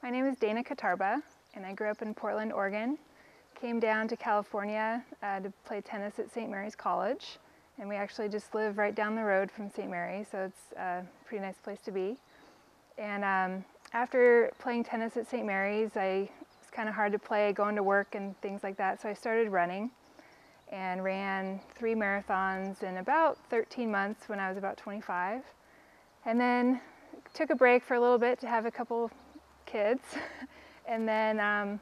My name is Kotarba, and I grew up in Portland, Oregon. Came down to California to play tennis at St. Mary's College, and we actually just live right down the road from St. Mary's, so it's a pretty nice place to be. And after playing tennis at St. Mary's, it was kind of hard to play, going to work and things like that, so I started running and ran 3 marathons in about 13 months when I was about 25. And then took a break for a little bit to have a couple kids, and then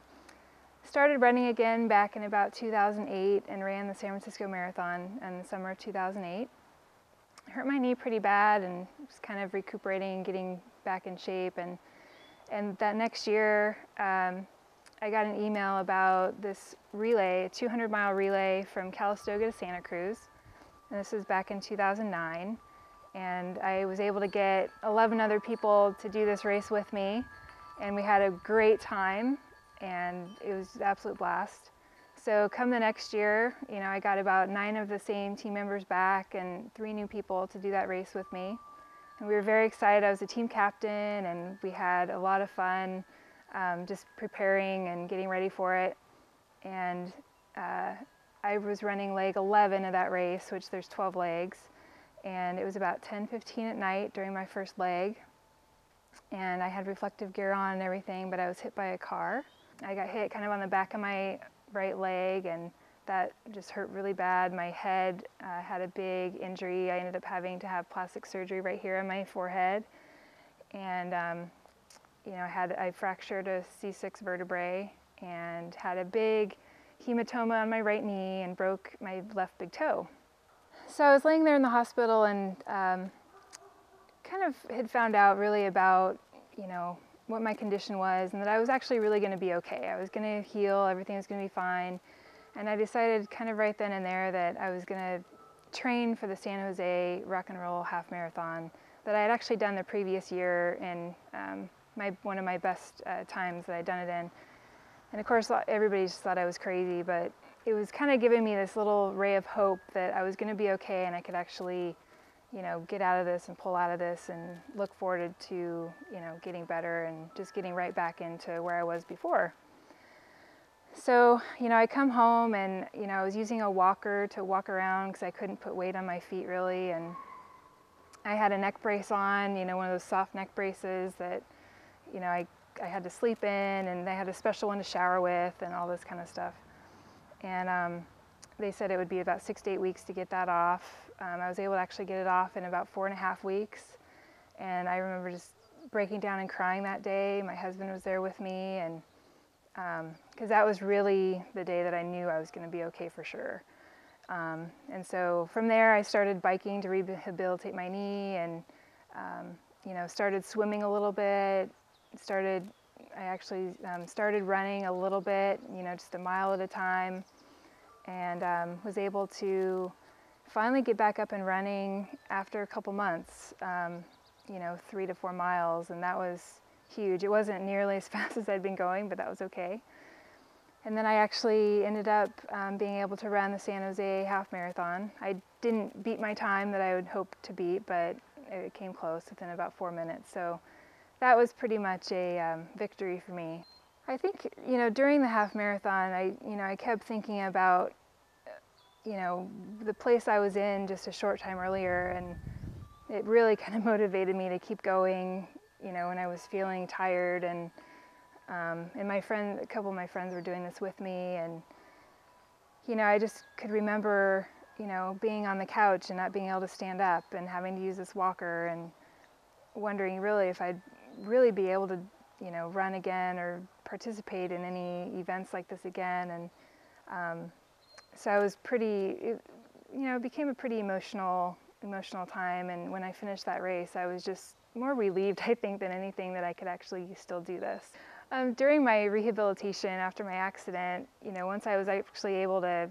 started running again back in about 2008 and ran the San Francisco Marathon in the summer of 2008. I hurt my knee pretty bad and was kind of recuperating, getting back in shape, and that next year I got an email about this relay, a 200-mile relay from Calistoga to Santa Cruz, and this was back in 2009. And I was able to get 11 other people to do this race with me, and we had a great time, and it was an absolute blast. So come the next year, I got about 9 of the same team members back and 3 new people to do that race with me. And we were very excited. I was a team captain, and we had a lot of fun just preparing and getting ready for it. And I was running leg 11 of that race, which there's 12 legs. And it was about 10:15 at night during my first leg. And I had reflective gear on and everything, but I was hit by a car. I got hit kind of on the back of my right leg, and that just hurt really bad. My head had a big injury. I ended up having to have plastic surgery right here on my forehead. And I fractured a C6 vertebrae and had a big hematoma on my right knee and broke my left big toe. So I was laying there in the hospital and kind of had found out really about, what my condition was, and that I was actually really going to be okay. I was going to heal, everything was going to be fine. And I decided kind of right then and there that I was going to train for the San Jose Rock and Roll Half Marathon that I had actually done the previous year in one of my best times that I'd done it in. And of course, everybody just thought I was crazy, but it was kind of giving me this little ray of hope that I was going to be okay and I could actually, get out of this and pull out of this and look forward to, getting better and just getting right back into where I was before. So, I come home and, I was using a walker to walk around because I couldn't put weight on my feet really. And I had a neck brace on, one of those soft neck braces that, I had to sleep in, and I had a special one to shower with and all this kind of stuff. And they said it would be about 6 to 8 weeks to get that off. I was able to actually get it off in about 4.5 weeks. And I remember just breaking down and crying that day. My husband was there with me, and because that was really the day that I knew I was going to be okay for sure. And so from there I started biking to rehabilitate my knee, and started swimming a little bit. I actually started running a little bit, just a mile at a time, and was able to finally get back up and running after a couple months, 3 to 4 miles, and that was huge. It wasn't nearly as fast as I'd been going, but that was okay. And then I actually ended up being able to run the San Jose Half Marathon. I didn't beat my time that I would hope to beat, but it came close within about 4 minutes. So that was pretty much a victory for me. I think, during the half marathon, I kept thinking about, the place I was in just a short time earlier, and it really kind of motivated me to keep going, when I was feeling tired, and a couple of my friends were doing this with me, and, I just could remember, being on the couch and not being able to stand up and having to use this walker, and wondering really if I'd really be able to, run again or participate in any events like this again. And so I was it became a pretty emotional time. And when I finished that race, I was just more relieved, I think, than anything that I could actually still do this. During my rehabilitation after my accident, once I was actually able to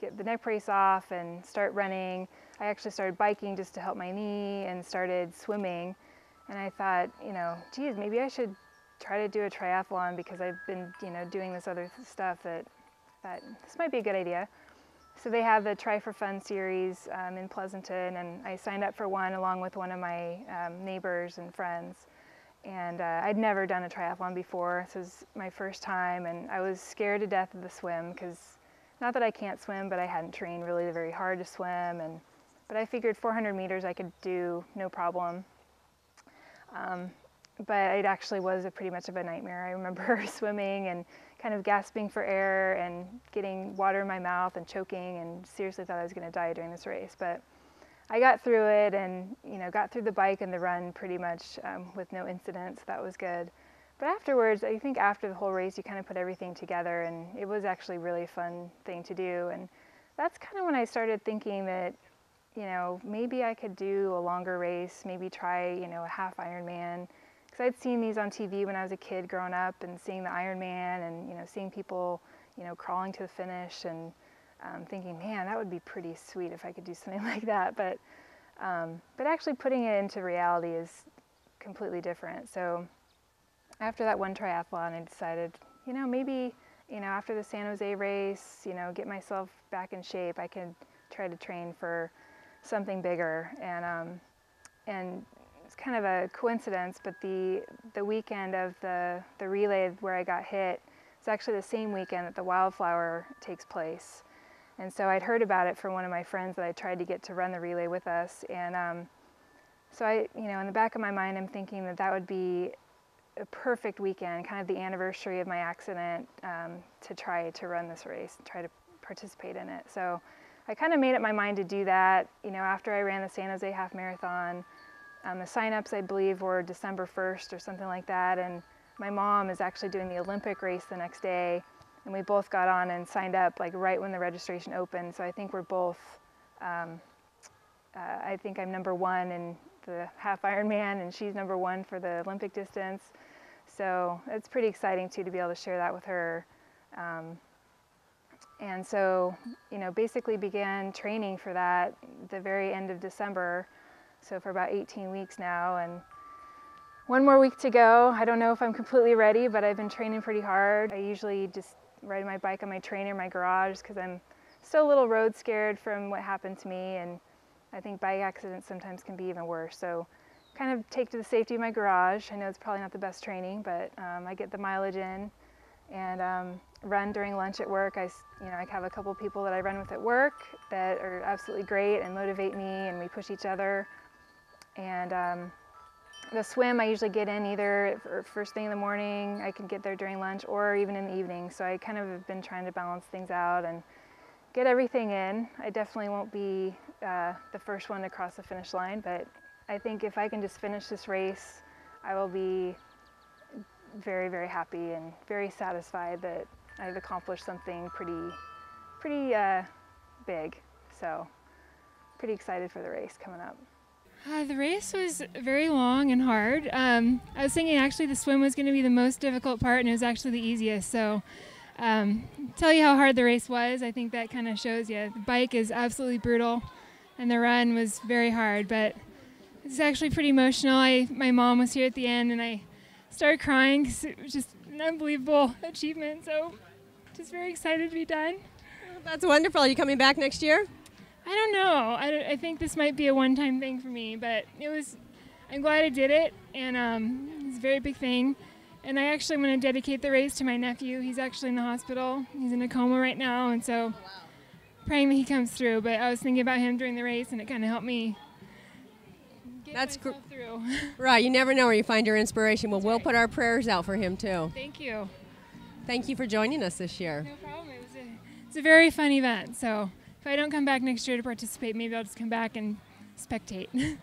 get the neck brace off and start running, I actually started biking just to help my knee and started swimming. And I thought, geez, maybe I should try to do a triathlon because I've been, doing this other stuff that this might be a good idea. So they have the Try for Fun series in Pleasanton, and I signed up for one along with one of my neighbors and friends. And I'd never done a triathlon before. This was my first time, and I was scared to death of the swim because, not that I can't swim, but I hadn't trained really very hard to swim. But I figured 400 meters I could do no problem. But it actually was pretty much of a nightmare. I remember swimming and kind of gasping for air and getting water in my mouth and choking, and seriously thought I was going to die during this race. But I got through it, and got through the bike and the run pretty much with no incidents. That was good. But afterwards, I think after the whole race, you kind of put everything together, and it was actually a really fun thing to do. And that's kind of when I started thinking that, maybe I could do a longer race, maybe try, a half Ironman. Because I'd seen these on TV when I was a kid growing up, and seeing the Ironman, and seeing people, crawling to the finish, and thinking, man, that would be pretty sweet if I could do something like that. But actually putting it into reality is completely different. So after that one triathlon, I decided, maybe, after the San Jose race, get myself back in shape, I could try to train for something bigger. And it's kind of a coincidence, but the weekend of the relay where I got hit, it's actually the same weekend that the Wildflower takes place. And so I'd heard about it from one of my friends that I tried to get to run the relay with us. And so I, in the back of my mind, I'm thinking that that would be a perfect weekend, kind of the anniversary of my accident, to try to run this race, and try to participate in it. So I kind of made up my mind to do that, after I ran the San Jose Half Marathon. The sign-ups, I believe, were December 1st or something like that. And my mom is actually doing the Olympic race the next day. And we both got on and signed up like right when the registration opened. So I think we're both, I think I'm number 1 in the half Ironman, and she's number 1 for the Olympic distance. So it's pretty exciting too to be able to share that with her. And so, basically began training for that the very end of December. So for about 18 weeks now, and one more week to go. I don't know if I'm completely ready, but I've been training pretty hard. I usually just ride my bike on my trainer in my garage because I'm still a little road scared from what happened to me, and I think bike accidents sometimes can be even worse. So kind of take to the safety of my garage. I know it's probably not the best training, but I get the mileage in, and run during lunch at work. I have a couple people that I run with at work that are absolutely great and motivate me, and we push each other. And the swim I usually get in either first thing in the morning, I can get there during lunch, or even in the evening. So I kind of have been trying to balance things out and get everything in. I definitely won't be the first one to cross the finish line, but I think if I can just finish this race, I will be very, very happy and very satisfied that I've accomplished something pretty big. So pretty excited for the race coming up. The race was very long and hard. I was thinking actually the swim was going to be the most difficult part, and it was actually the easiest. So tell you how hard the race was, I think that kind of shows you. The bike is absolutely brutal, and the run was very hard, but it's actually pretty emotional. My mom was here at the end, and I started crying because it was just an unbelievable achievement. So just very excited to be done. That's wonderful. Are you coming back next year? I don't know. I think this might be a one-time thing for me, but I'm glad I did it, and it's a very big thing. And I actually want to dedicate the race to my nephew. He's actually in the hospital. He's in a coma right now, and so praying that he comes through. But I was thinking about him during the race, and it kind of helped me get myself through. Right. You never know where you find your inspiration. Well, we'll put our prayers out for him, too. Thank you. Thank you for joining us this year. No problem. It's a very fun event, so if I don't come back next year to participate, maybe I'll just come back and spectate.